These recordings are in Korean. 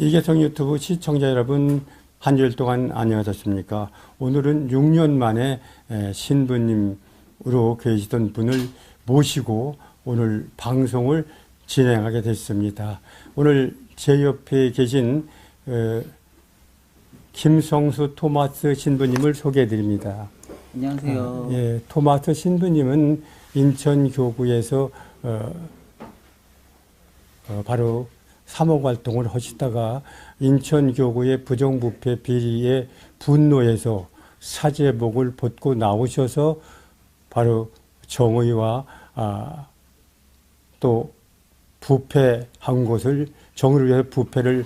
이계성 유튜브 시청자 여러분, 한 주일 동안 안녕하셨습니까? 오늘은 6년 만에 신부님으로 계시던 분을 모시고 오늘 방송을 진행하게 됐습니다. 오늘 제 옆에 계신 김성수 토마스 신부님을 소개해 드립니다. 안녕하세요. 예, 토마스 신부님은 인천교구에서 바로 사목 활동을 하시다가 인천교구의 부정부패 비리에 분노해서 사제복을 벗고 나오셔서 바로 정의와 또 부패한 것을 정의를 위해서 부패를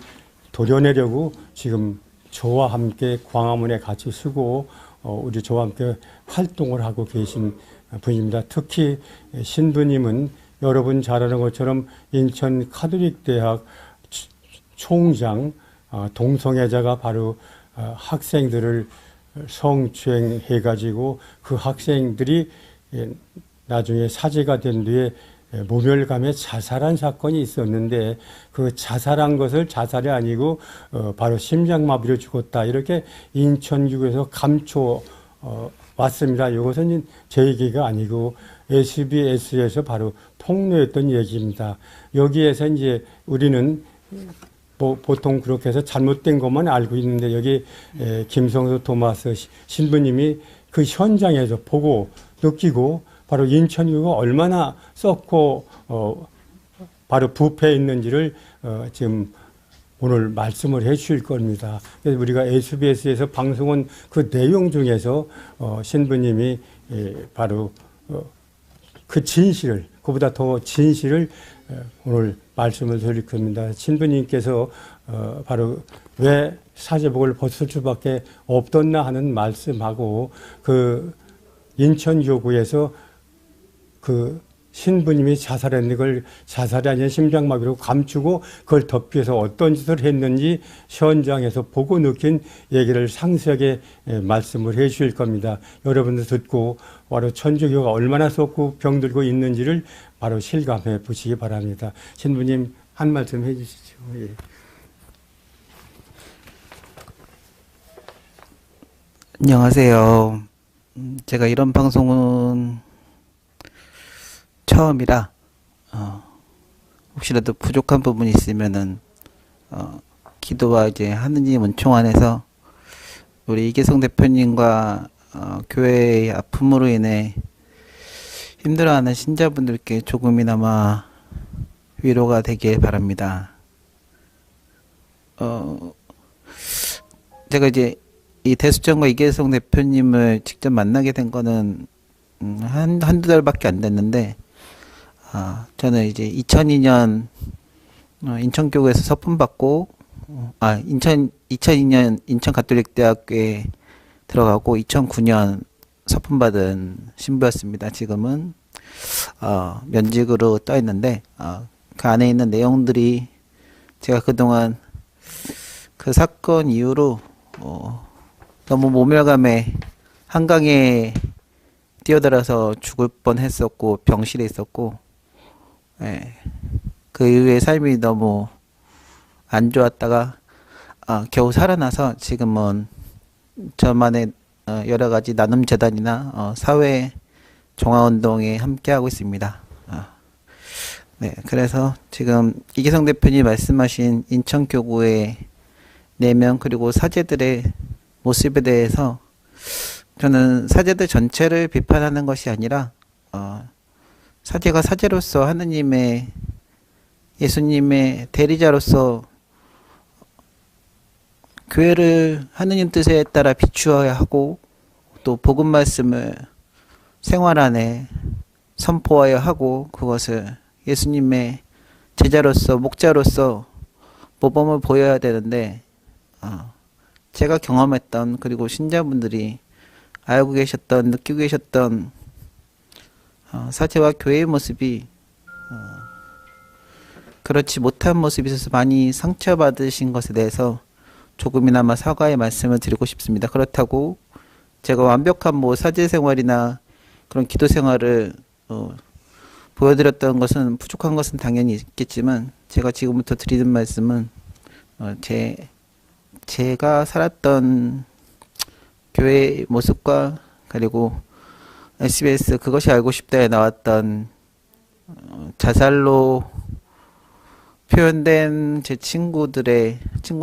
도려내려고 지금 저와 함께 광화문에 같이 쓰고 우리 저와 함께 활동을 하고 계신 분입니다. 특히 신부님은 여러분 잘 아는 것처럼 인천 카톨릭대학 총장 동성애자가 바로 학생들을 성추행해가지고 그 학생들이 나중에 사제가 된 뒤에 모멸감에 자살한 사건이 있었는데 그 자살한 것을 자살이 아니고 바로 심장마비로 죽었다 이렇게 인천교구에서 감춰 왔습니다. 이것은 제 얘기가 아니고 SBS에서 바로 폭로했던 얘기입니다. 여기에서 이제 우리는 보통 그렇게 해서 잘못된 것만 알고 있는데 여기 김성수 토마스 신부님이 그 현장에서 보고 느끼고 바로 인천교구가 얼마나 썩고 바로 부패해 있는지를 지금 오늘 말씀을 해 주실 겁니다. 그래서 우리가 SBS에서 방송한 그 내용 중에서 신부님이 바로 그 진실을, 그보다 더 진실을 오늘 말씀을 드릴 겁니다. 신부님께서 바로 왜 사제복을 벗을 수밖에 없었나 하는 말씀하고 그 인천교구에서 그 신부님이 자살했는 걸 자살이 아닌 심장마비로 감추고 그걸 덮기 위해서 어떤 짓을 했는지 현장에서 보고 느낀 얘기를 상세하게 말씀을 해 주실 겁니다. 여러분들 듣고 바로 천주교가 얼마나 썩고 병들고 있는지를 바로 실감해 보시기 바랍니다. 신부님 한 말씀 해 주시죠. 예. 안녕하세요. 제가 이런 방송은 처음이라 혹시라도 부족한 부분이 있으면은 기도와 이제 하느님 은총 안에서 우리 이계성 대표님과 교회의 아픔으로 인해 힘들어하는 신자분들께 조금이나마 위로가 되길 바랍니다. 제가 이제 이 대수정과 이계성 대표님을 직접 만나게 된 거는 한두 달밖에 안 됐는데 저는 이제 2002년 인천교구에서 서품 받고 2002년 인천가톨릭대학교에 들어가고 2009년 서품 받은 신부였습니다. 지금은 면직으로 떠 있는데 그 안에 있는 내용들이 제가 그동안 그 사건 이후로 너무 모멸감에 한강에 뛰어들어서 죽을 뻔했었고 병실에 있었고 그 이후의 삶이 너무 안 좋았다가 겨우 살아나서 지금은 저만의 여러 가지 나눔 재단이나 사회 종합운동에 함께하고 있습니다. 네, 그래서 지금 이계성 대표님 말씀하신 인천교구의 내면 그리고 사제들의 모습에 대해서 저는 사제들 전체를 비판하는 것이 아니라 사제가 사제로서 하느님의 예수님의 대리자로서 교회를 하느님 뜻에 따라 비추어야 하고 또 복음 말씀을 생활 안에 선포하여야 하고 그것을 예수님의 제자로서 목자로서 모범을 보여야 되는데 제가 경험했던 그리고 신자분들이 알고 계셨던 느끼고 계셨던 사제와 교회의 모습이 그렇지 못한 모습이 있어서 많이 상처받으신 것에 대해서 조금이나마 사과의 말씀을 드리고 싶습니다. 그렇다고 제가 완벽한 사제 생활이나 그런 기도 생활을 보여드렸던 것은 부족한 것은 당연히 있겠지만 제가 지금부터 드리는 말씀은 제가 살았던 교회의 모습과 그리고 SBS 그것이 알고 싶다에 나왔던 자살로 표현된 제 친구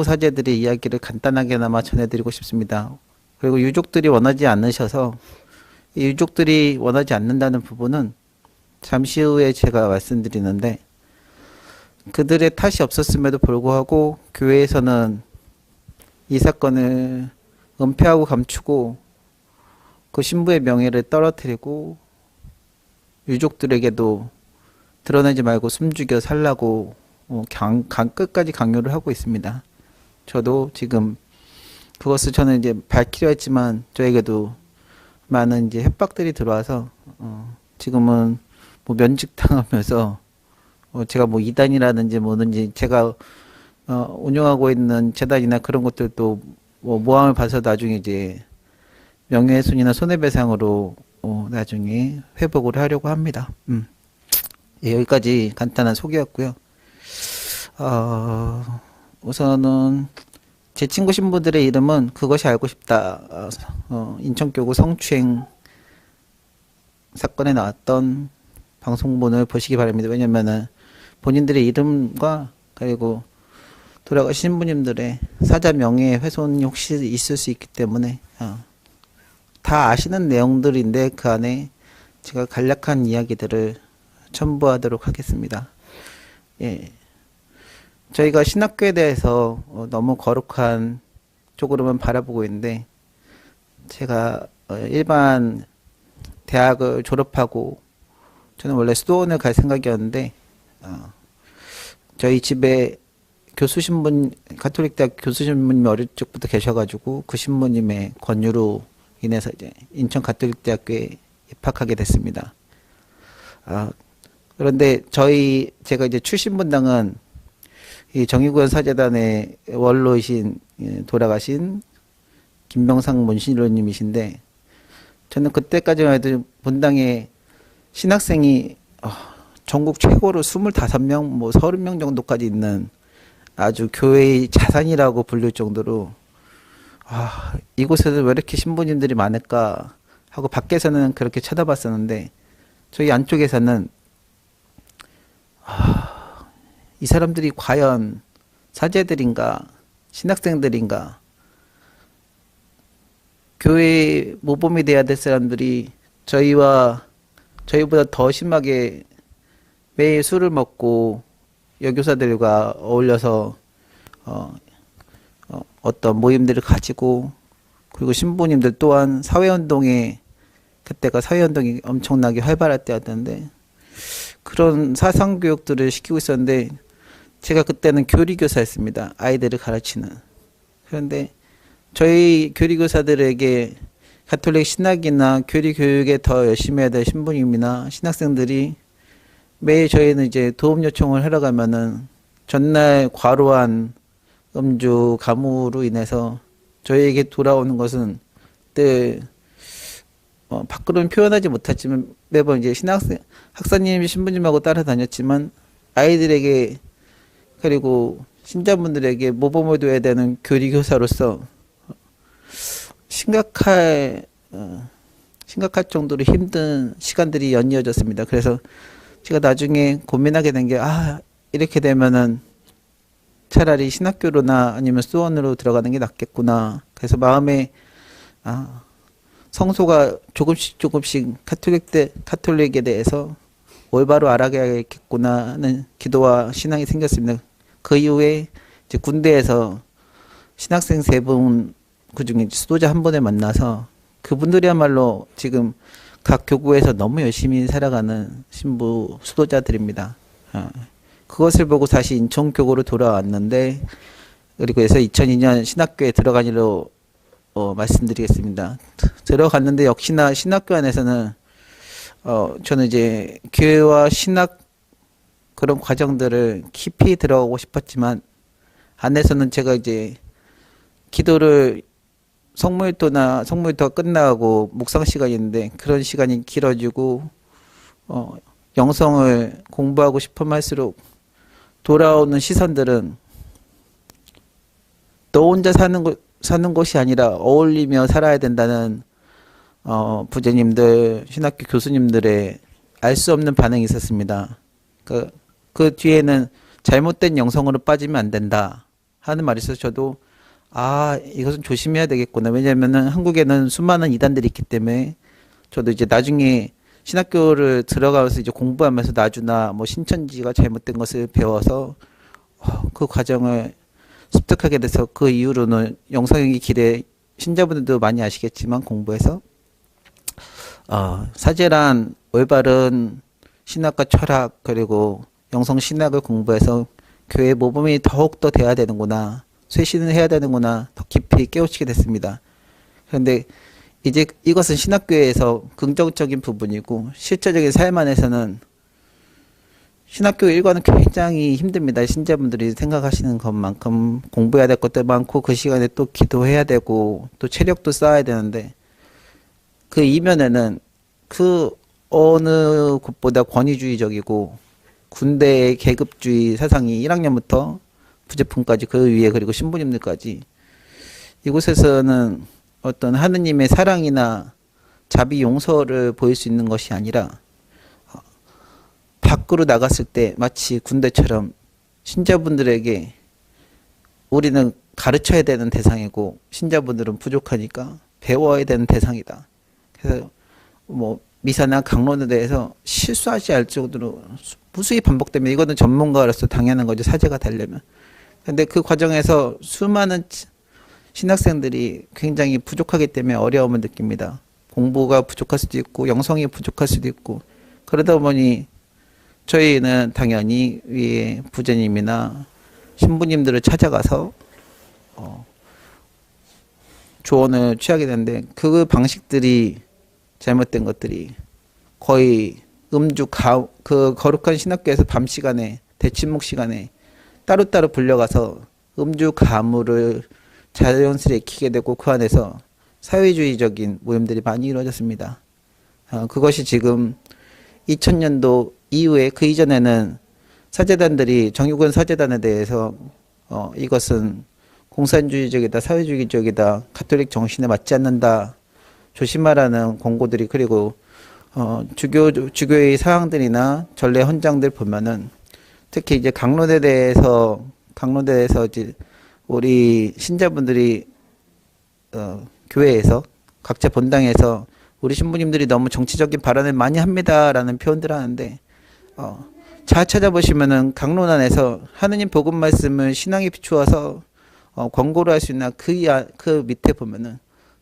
사제들의 이야기를 간단하게나마 전해드리고 싶습니다. 그리고 유족들이 원하지 않으셔서 이 유족들이 원하지 않는다는 부분은 잠시 후에 제가 말씀드리는데, 그들의 탓이 없었음에도 불구하고 교회에서는 이 사건을 은폐하고 감추고 그 신부의 명예를 떨어뜨리고 유족들에게도 드러내지 말고 숨죽여 살라고 끝까지 강요를 하고 있습니다. 저도 지금 그것을 저는 이제 밝히려 했지만 저에게도 많은 이제 협박들이 들어와서 지금은 뭐 면직당하면서 제가 뭐 이단이라든지 뭐든지 제가 운영하고 있는 재단이나 그런 것들도 뭐 모함을 봐서 나중에 이제 명예훼손이나 손해배상으로 나중에 회복을 하려고 합니다. 예, 여기까지 간단한 소개였고요. 우선은 제 친구 신부들의 이름은 그것이 알고 싶다. 인천교구 성추행 사건에 나왔던 방송본을 보시기 바랍니다. 왜냐면은 본인들의 이름과 그리고 돌아가신 신부님들의 사자 명예훼손이 혹시 있을 수 있기 때문에 다 아시는 내용들인데 그 안에 제가 간략한 이야기들을 첨부하도록 하겠습니다. 예. 저희가 신학교에 대해서 너무 거룩한 쪽으로만 바라보고 있는데, 제가 일반 대학을 졸업하고 저는 원래 수도원을 갈 생각이었는데 저희 집에 가톨릭 대학 교수 신부님이 어릴 적부터 계셔가지고 그 신부님의 권유로 인해서 이제 인천 가톨릭 대학교에 입학하게 됐습니다. 그런데 제가 이제 출신 분당은 이 정의구현 사재단의 원로이신 돌아가신 김병상 문신로님이신데, 저는 그때까지만 해도 분당에 신학생이 전국 최고로 25명, 뭐 30명 정도까지 있는 아주 교회의 자산이라고 불릴 정도로 이곳에서 왜 이렇게 신부님들이 많을까 하고 밖에서는 그렇게 쳐다봤었는데, 저희 안쪽에서는 이 사람들이 과연 사제들인가 신학생들인가, 교회 모범이 돼야 될 사람들이 저희보다 더 심하게 매일 술을 먹고 여교사들과 어울려서 어떤 모임들을 가지고, 그리고 신부님들 또한 그때가 사회운동이 엄청나게 활발할 때였는데 그런 사상교육들을 시키고 있었는데, 제가 그때는 교리교사였습니다. 아이들을 가르치는. 그런데 저희 교리교사들에게 가톨릭 신학이나 교리교육에 더 열심히 해야 될 신부님이나 신학생들이 매일 저희는 이제 도움 요청을 하러 가면은 전날 과로한 음주 가무로 인해서 저희에게 돌아오는 것은 늘 밖으로는 표현하지 못했지만 매번 이제 학사님, 신부님하고 따라다녔지만 아이들에게 그리고 신자분들에게 모범을 둬야 되는 교리교사로서 심각할 정도로 힘든 시간들이 연이어졌습니다. 그래서 제가 나중에 고민하게 된 게, 이렇게 되면은 차라리 신학교로나 아니면 수원으로 들어가는 게 낫겠구나. 그래서 마음에 성소가 조금씩 가톨릭에 대해서 올바로 알아가야겠구나 하는 기도와 신앙이 생겼습니다. 그 이후에 이제 군대에서 신학생 3분, 그중에 수도자 1분을 만나서 그분들이야말로 지금 각 교구에서 너무 열심히 살아가는 신부 수도자들입니다. 그것을 보고 다시 인천교구로 돌아왔는데, 그리고 해서 2002년 신학교에 들어가기로 말씀드리겠습니다. 들어갔는데 역시나 신학교 안에서는 저는 이제 교회와 신학 그런 과정들을 깊이 들어가고 싶었지만, 안에서는 제가 이제 기도를 성모일도가 끝나고 묵상 시간이 있는데 그런 시간이 길어지고 영성을 공부하고 싶으면 할수록 돌아오는 시선들은 너 혼자 사는 곳이 아니라 어울리며 살아야 된다는 부제님들, 신학교 교수님들의 알 수 없는 반응이 있었습니다. 그 뒤에는 잘못된 영성으로 빠지면 안 된다 하는 말이 있어서 저도 이것은 조심해야 되겠구나. 왜냐면은 한국에는 수많은 이단들이 있기 때문에 저도 이제 나중에 신학교를 들어가면서 이제 공부하면서 나주나 뭐 신천지가 잘못된 것을 배워서 그 과정을 습득하게 돼서 그 이후로는 영성의 길에 신자분들도 많이 아시겠지만 공부해서 사제란 올바른 신학과 철학 그리고 영성 신학을 공부해서 교회 모범이 더욱더 돼야 되는구나, 쇄신을 해야 되는구나 더 깊이 깨우치게 됐습니다. 그런데 이제 이것은 신학교에서 긍정적인 부분이고 실제적인 삶 안에서는 신학교 일과는 굉장히 힘듭니다. 신자분들이 생각하시는 것만큼 공부해야 될 것도 많고 그 시간에 또 기도해야 되고 또 체력도 쌓아야 되는데 그 이면에는 그 어느 곳보다 권위주의적이고 군대의 계급주의 사상이 1학년부터 부제품까지 그 위에 그리고 신부님들까지 이곳에서는 어떤 하느님의 사랑이나 자비 용서를 보일 수 있는 것이 아니라 밖으로 나갔을 때 마치 군대처럼 신자분들에게 우리는 가르쳐야 되는 대상이고 신자분들은 부족하니까 배워야 되는 대상이다. 그래서 뭐 미사나 강론에 대해서 실수하지 않을 정도로 무수히 반복되면 이거는 전문가로서 당연한 거죠. 사제가 되려면. 근데 그 과정에서 수많은 신학생들이 굉장히 부족하기 때문에 어려움을 느낍니다. 공부가 부족할 수도 있고 영성이 부족할 수도 있고 그러다 보니 저희는 당연히 위에 부제님이나 신부님들을 찾아가서 조언을 취하게 되는데 그 방식들이 잘못된 것들이 거의 그 거룩한 신학교에서 밤 시간에 대침묵 시간에 따로따로 불려가서 음주 가무를 자연스레 익히게 되고 그 안에서 사회주의적인 모임들이 많이 이루어졌습니다. 그것이 지금 2000년도 이후에 그 이전에는 사제단들이 정유근 사제단에 대해서 이것은 공산주의적이다, 사회주의적이다, 가톨릭 정신에 맞지 않는다, 조심하라는 권고들이 그리고 주교의 사항들이나 전례 헌장들 보면은 특히 이제 강론에 대해서 이제 우리 신자분들이 교회에서 각자 본당에서 우리 신부님들이 너무 정치적인 발언을 많이 합니다라는 표현들을 하는데 잘 찾아보시면은 강론 안에서 하느님 복음 말씀을 신앙에 비추어서 권고를 할 수 있나 그 밑에 보면은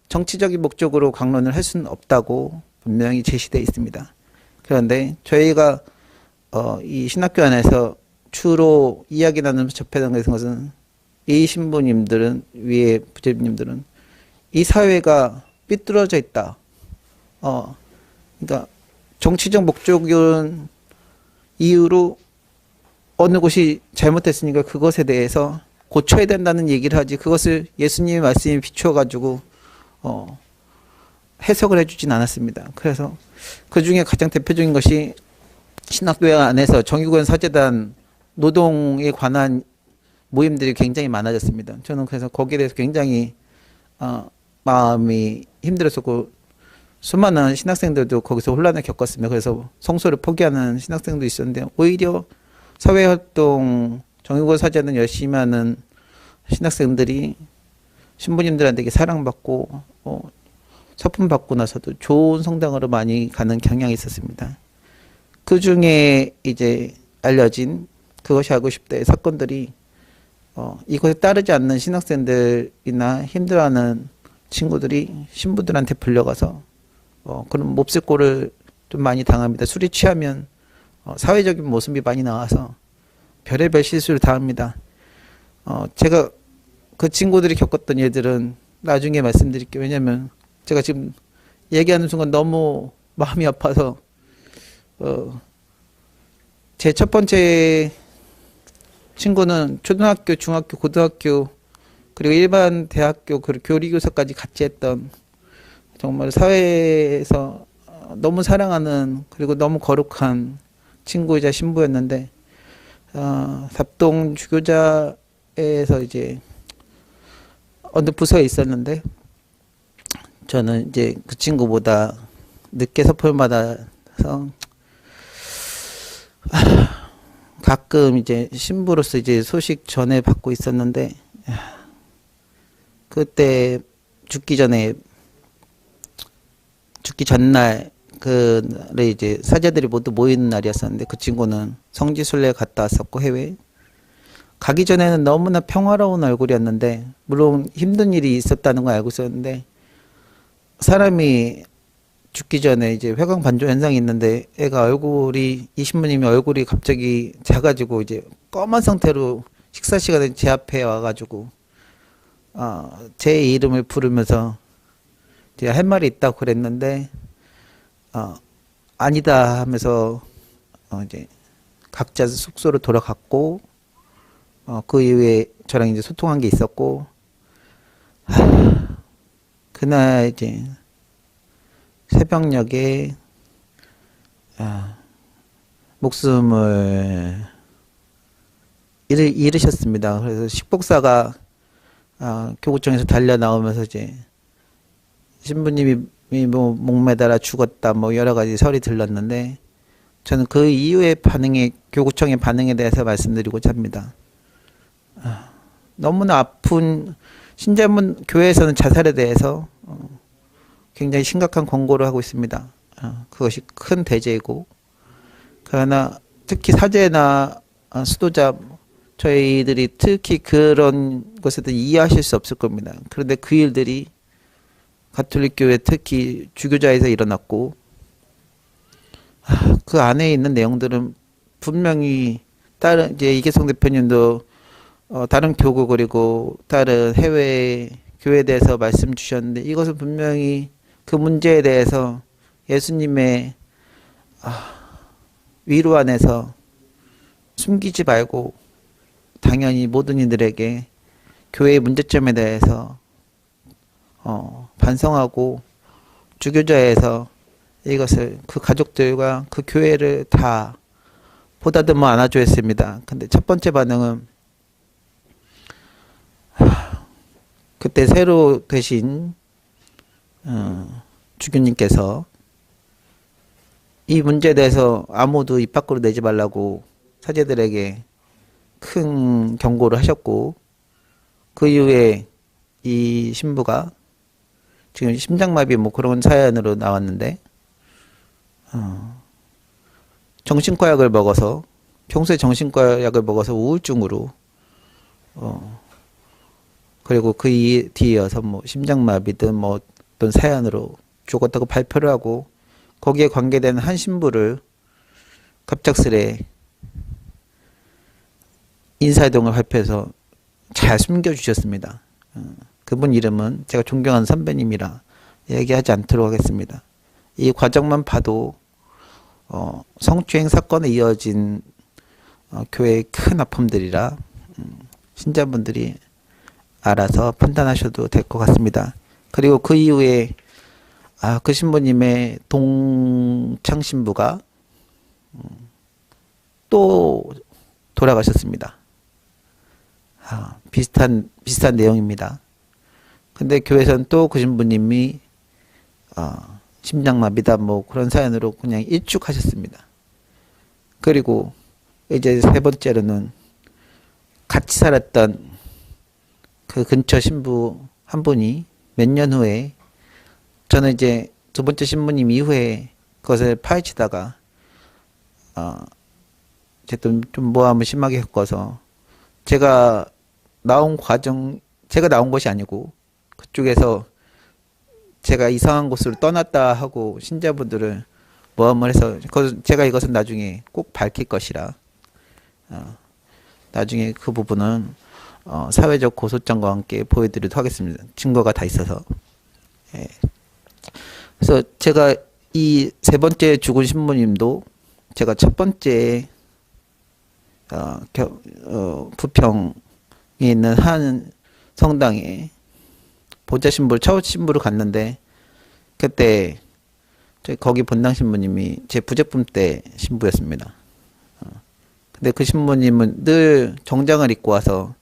정치적인 목적으로 강론을 할 수는 없다고 분명히 제시되어 있습니다. 그런데 저희가 이 신학교 안에서 주로 이야기 나누면서 접해던 것은 이 신부님들은 위에 부제님들은 이 사회가 삐뚤어져 있다. 그러니까 정치적 목적인 이유로 어느 곳이 잘못됐으니까 그것에 대해서 고쳐야 된다는 얘기를 하지 그것을 예수님의 말씀에 비추어 가지고 해석을 해주진 않았습니다. 그래서 그 중에 가장 대표적인 것이 신학교회 안에서 정유근 사제단 노동에 관한 모임들이 굉장히 많아졌습니다. 저는 그래서 거기에 대해서 굉장히 마음이 힘들었었고 수많은 신학생들도 거기서 혼란을 겪었습니다. 그래서 성소를 포기하는 신학생도 있었는데 오히려 사회활동 정유근 사제는 열심히 하는 신학생들이 신부님들한테 사랑받고 서품 받고 나서도 좋은 성당으로 많이 가는 경향이 있었습니다. 그 중에 이제 알려진 그것이 알고 싶다의 사건들이 이것에 따르지 않는 신학생들이나 힘들어하는 친구들이 신부들한테 불려가서 그런 몹쓸 꼴을 좀 많이 당합니다. 술이 취하면 사회적인 모습이 많이 나와서 별의별 실수를 당합니다. 제가 그 친구들이 겪었던 일들은 나중에 말씀드릴게요. 왜냐면 제가 지금 얘기하는 순간 너무 마음이 아파서 제 첫 번째 친구는 초등학교, 중학교, 고등학교 그리고 일반 대학교 그리고 교리교사까지 같이 했던 정말 사회에서 너무 사랑하는 그리고 너무 거룩한 친구이자 신부였는데 답동 주교자에서 이제 어느 부서에 있었는데 저는 이제 그 친구보다 늦게 서품을 받아서 가끔 이제 신부로서 이제 소식 전해 받고 있었는데 그때 죽기 전날 그래 이제 사제들이 모두 모이는 날이었었는데 그 친구는 성지순례 갔다 왔었고 해외 가기 전에는 너무나 평화로운 얼굴이었는데 물론 힘든 일이 있었다는 걸 알고 있었는데 사람이 죽기 전에 이제 회광 반조 현상이 있는데 애가 얼굴이 이 신부님이 얼굴이 갑자기 작아지고 이제 검은 상태로 식사 시간에 제 앞에 와가지고 제 이름을 부르면서 이제 할 말이 있다고 그랬는데 아니다 하면서 이제 각자 숙소로 돌아갔고 그 이후에 저랑 이제 소통한 게 있었고 그날 이제 새벽녘에 목숨을 잃으셨습니다. 그래서 식복사가 교구청에서 달려 나오면서 이제 신부님이 뭐 목매달아 죽었다 뭐 여러 가지 설이 들렸는데 저는 그 이후의 교구청의 반응에 대해서 말씀드리고자 합니다. 너무나 아픈 신자분 교회에서는 자살에 대해서 굉장히 심각한 권고를 하고 있습니다. 그것이 큰 대죄이고 그러나 특히 사제나 수도자 저희들이 특히 그런 것에 대해 이해하실 수 없을 겁니다. 그런데 그 일들이 가톨릭 교회 특히 주교자에서 일어났고 그 안에 있는 내용들은 분명히 다른 이제 이계성 대표님도 다른 교구 그리고 다른 해외 교회에 대해서 말씀 주셨는데 이것은 분명히 그 문제에 대해서 예수님의 위로 안에서 숨기지 말고 당연히 모든 이들에게 교회의 문제점에 대해서 반성하고 주교자에서 이것을 그 가족들과 그 교회를 다 보다듬어 안아줘야 했습니다. 근데 첫 번째 반응은 그때 새로 되신 주교님께서 이 문제에 대해서 아무도 입 밖으로 내지 말라고 사제들에게 큰 경고를 하셨고 그 이후에 이 신부가 지금 심장마비 뭐 그런 사연으로 나왔는데 정신과 약을 먹어서 평소에 정신과 약을 먹어서 우울증으로 그리고 그 뒤이어서 뭐 심장마비든 뭐 어떤 사연으로 죽었다고 발표를 하고 거기에 관계된 한 신부를 갑작스레 인사이동을 발표해서 잘 숨겨주셨습니다. 그분 이름은 제가 존경하는 선배님이라 얘기하지 않도록 하겠습니다. 이 과정만 봐도 성추행 사건에 이어진 교회의 큰 아픔들이라 신자분들이 알아서 판단하셔도 될 것 같습니다. 그리고 그 이후에 그 신부님의 동창 신부가 또 돌아가셨습니다. 비슷한 내용입니다. 근데 교회에서는 또 그 신부님이 심장마비다 뭐 그런 사연으로 그냥 일축하셨습니다. 그리고 이제 세 번째로는 같이 살았던 그 근처 신부 한 분이 몇 년 후에 저는 이제 두 번째 신부님 이후에 그것을 파헤치다가 어쨌든 좀 모함을 심하게 겪어서 제가 나온 것이 아니고 그쪽에서 제가 이상한 곳으로 떠났다 하고 신자분들을 모함을 해서 제가 이것은 나중에 꼭 밝힐 것이라 나중에 그 부분은 사회적 고소장과 함께 보여드리도록 하겠습니다. 증거가 다 있어서. 예. 그래서 제가 이 세 번째 죽은 신부님도 제가 첫 번째 부평에 있는 한 성당에 보좌 신부를 첫 신부를 갔는데 그때 거기 본당 신부님이 제 부적품 때 신부였습니다. 근데 그 신부님은 늘 정장을 입고 와서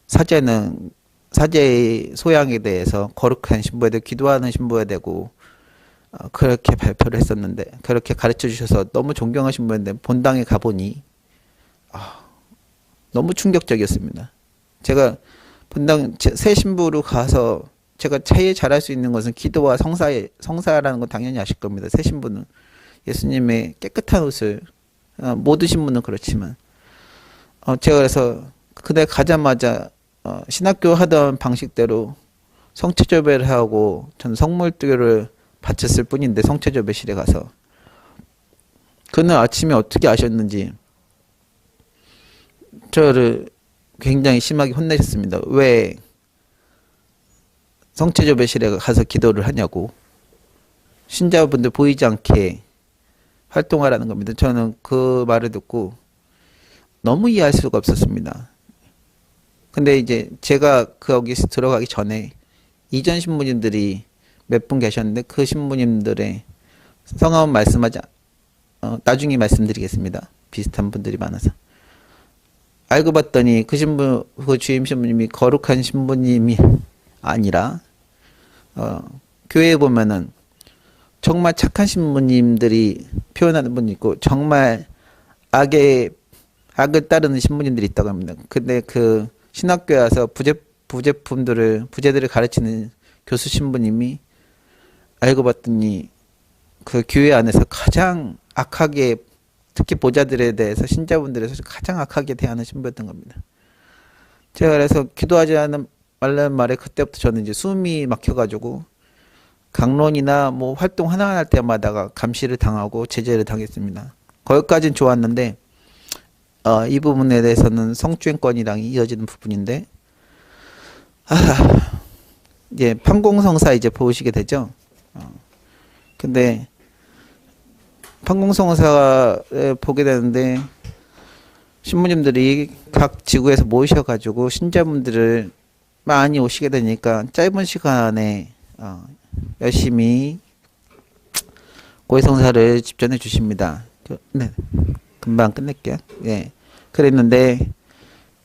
사제는 사제의 소양에 대해서 거룩한 신부에 대해 기도하는 신부에 되고 그렇게 발표를 했었는데 그렇게 가르쳐 주셔서 너무 존경하신 분인데 본당에 가보니 너무 충격적이었습니다. 제가 본당 새 신부로 가서 제가 제일 잘할 수 있는 것은 기도와 성사라는 건 당연히 아실 겁니다. 새 신부는 예수님의 깨끗한 옷을 모든 신부는 그렇지만 제가 그래서 그날 가자마자 신학교 하던 방식대로 성체조배를 하고 저는 성물교를 바쳤을 뿐인데 성체조배실에 가서 그날 아침에 어떻게 아셨는지 저를 굉장히 심하게 혼내셨습니다. 왜 성체조배실에 가서 기도를 하냐고 신자분들 보이지 않게 활동하라는 겁니다. 저는 그 말을 듣고 너무 이해할 수가 없었습니다. 근데 이제 제가 거기 들어가기 전에 이전 신부님들이 몇 분 계셨는데 그 신부님들의 성함은 나중에 말씀드리겠습니다. 비슷한 분들이 많아서. 알고 봤더니 그 주임 신부님이 거룩한 신부님이 아니라 교회에 보면은 정말 착한 신부님들이 표현하는 분이 있고 정말 악을 따르는 신부님들이 있다고 합니다. 근데 그 신학교에 와서 부제들을 가르치는 교수 신부님이 알고 봤더니 그 교회 안에서 가장 악하게 특히 보자들에 대해서 신자분들에서 가장 악하게 대하는 신부였던 겁니다. 제가 그래서 기도하지 말라는 말에 그때부터 저는 이제 숨이 막혀가지고 강론이나 뭐 활동 하나 할 때마다 감시를 당하고 제재를 당했습니다. 거기까지는 좋았는데 이 부분에 대해서는 성추행권이랑 이어지는 부분인데 이제 판공성사 이제 보시게 되죠. 근데 판공성사를 보게 되는데 신부님들이 각 지구에서 모이셔가지고 신자분들을 많이 오시게 되니까 짧은 시간에 열심히 고해성사를 집전해 주십니다. 네, 금방 끝낼게요. 예, 그랬는데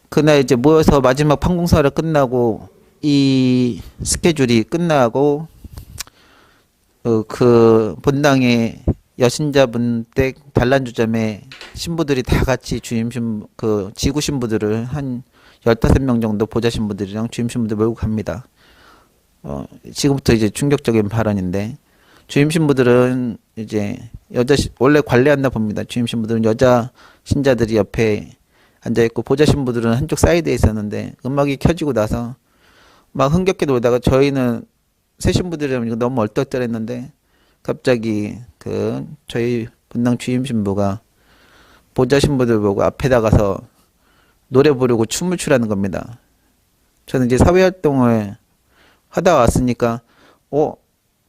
그날 이제 모여서 마지막 판공사를 끝나고 이 스케줄이 끝나고 그 본당의 여신자분 댁 단란주점에 신부들이 다 같이 지구 신부들을 한 15명 정도 보좌 신부들이랑 주임 신부들 몰고 갑니다. 지금부터 이제 충격적인 발언인데 주임 신부들은 이제 원래 관리한다 봅니다. 주임 신부들은 여자 신자들이 옆에 앉아 있고 보좌 신부들은 한쪽 사이드에 있었는데 음악이 켜지고 나서 막 흥겹게 놀다가 저희는 새 신부들이랑 이거 너무 얼떨떨했는데 갑자기 저희 본당 주임 신부가 보좌 신부들 보고 앞에 나가서 노래 부르고 춤을 추라는 겁니다. 저는 이제 사회활동을 하다 왔으니까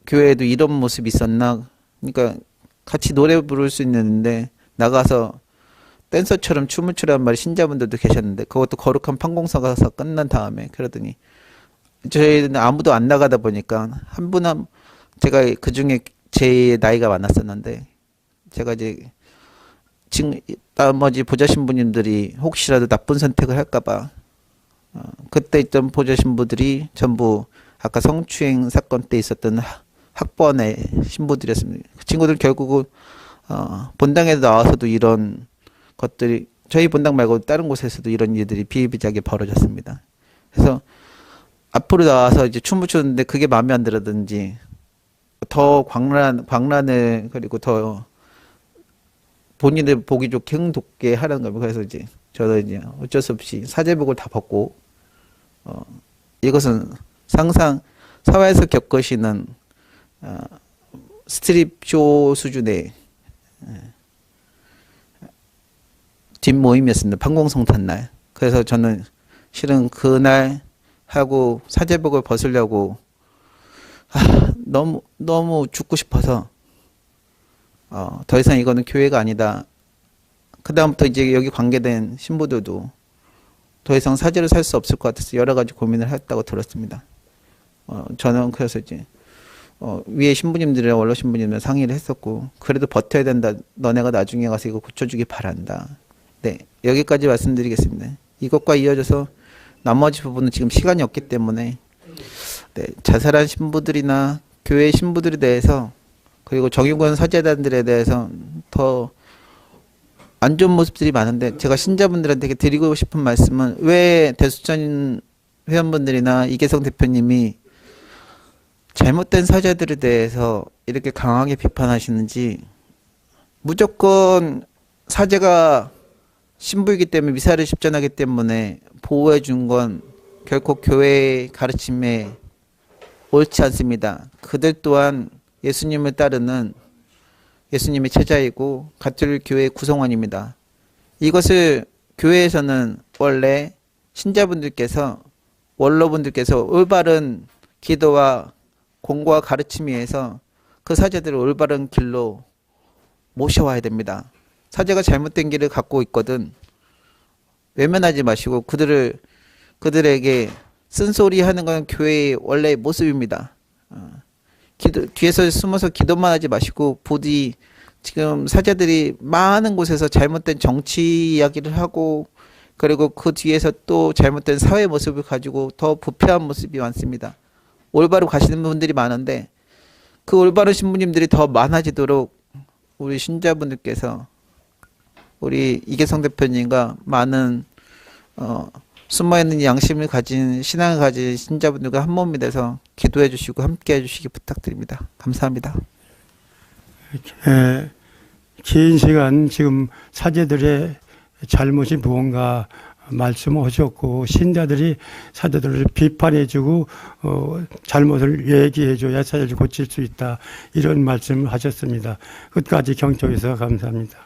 교회에도 이런 모습이 있었나? 그러니까 같이 노래 부를 수 있는데 나가서 댄서처럼 춤을 추라는 말이 신자분들도 계셨는데 그것도 거룩한 판공사가 끝난 다음에 그러더니 저희는 아무도 안 나가다 보니까 한 분 제가 그 중에 제 나이가 많았었는데 제가 이제 지금 나머지 보좌 신부님들이 혹시라도 나쁜 선택을 할까봐 그때 있던 보좌 신부들이 전부 아까 성추행 사건 때 있었던 학번의 신부들이었습니다. 그 친구들 결국은 본당에 나와서도 이런 것들이 저희 본당 말고 다른 곳에서도 이런 일들이 비일비재하게 벌어졌습니다. 그래서 앞으로 나와서 이제 춤을 추는데 그게 마음에 안 들었든지 더 광란을 그리고 더 본인들 보기 좋게 흥돋게 하라는 겁니다. 그래서 이제 저는 이제 어쩔 수 없이 사제복을 다 벗고 이것은 상상 사회에서 겪으시는 스트립쇼 수준의 뒷모임이었습니다. 판공성탄 날. 그래서 저는 실은 그날 하고 사제복을 벗으려고 너무 죽고 싶어서 더 이상 이거는 교회가 아니다. 그 다음부터 이제 여기 관계된 신부들도 더 이상 사제를 살 수 없을 것 같아서 여러 가지 고민을 했다고 들었습니다. 저는 그래서 이제 위에 신부님들이랑 원로 신부님들 상의를 했었고 그래도 버텨야 된다. 너네가 나중에 가서 이거 고쳐주기 바란다. 네, 여기까지 말씀드리겠습니다. 이것과 이어져서 나머지 부분은 지금 시간이 없기 때문에 네, 자살한 신부들이나 교회 신부들에 대해서 그리고 정의권 사제단들에 대해서 더 안 좋은 모습들이 많은데 제가 신자분들한테 드리고 싶은 말씀은 왜 대수전 회원분들이나 이계성 대표님이 잘못된 사제들에 대해서 이렇게 강하게 비판하시는지 무조건 사제가 신부이기 때문에 미사를 집전하기 때문에 보호해 준 건 결코 교회의 가르침에 옳지 않습니다. 그들 또한 예수님을 따르는 예수님의 제자이고 가톨릭 교회의 구성원입니다. 이것을 교회에서는 원래 신자분들께서 원로분들께서 올바른 기도와 공고와 가르침에 의해서 그 사제들을 올바른 길로 모셔와야 됩니다. 사제가 잘못된 길을 갖고 있거든 외면하지 마시고 그들에게 쓴소리 하는 건 교회의 원래의 모습입니다. 뒤에서 숨어서 기도만 하지 마시고 부디 지금 사제들이 많은 곳에서 잘못된 정치 이야기를 하고 그리고 그 뒤에서 또 잘못된 사회 모습을 가지고 더 부패한 모습이 많습니다. 올바로 가시는 분들이 많은데 그 올바른 신부님들이 더 많아지도록 우리 신자분들께서 우리 이계성 대표님과 많은 숨어있는 양심을 가진 신앙을 가진 신자분들과 한 몸이 돼서 기도해 주시고 함께 해 주시기 부탁드립니다. 감사합니다. 긴 시간 지금 사제들의 잘못이 무언가 말씀하셨고 신자들이 사제들을 비판해주고 잘못을 얘기해줘야 사제를 고칠 수 있다 이런 말씀을 하셨습니다. 끝까지 경청해서 감사합니다.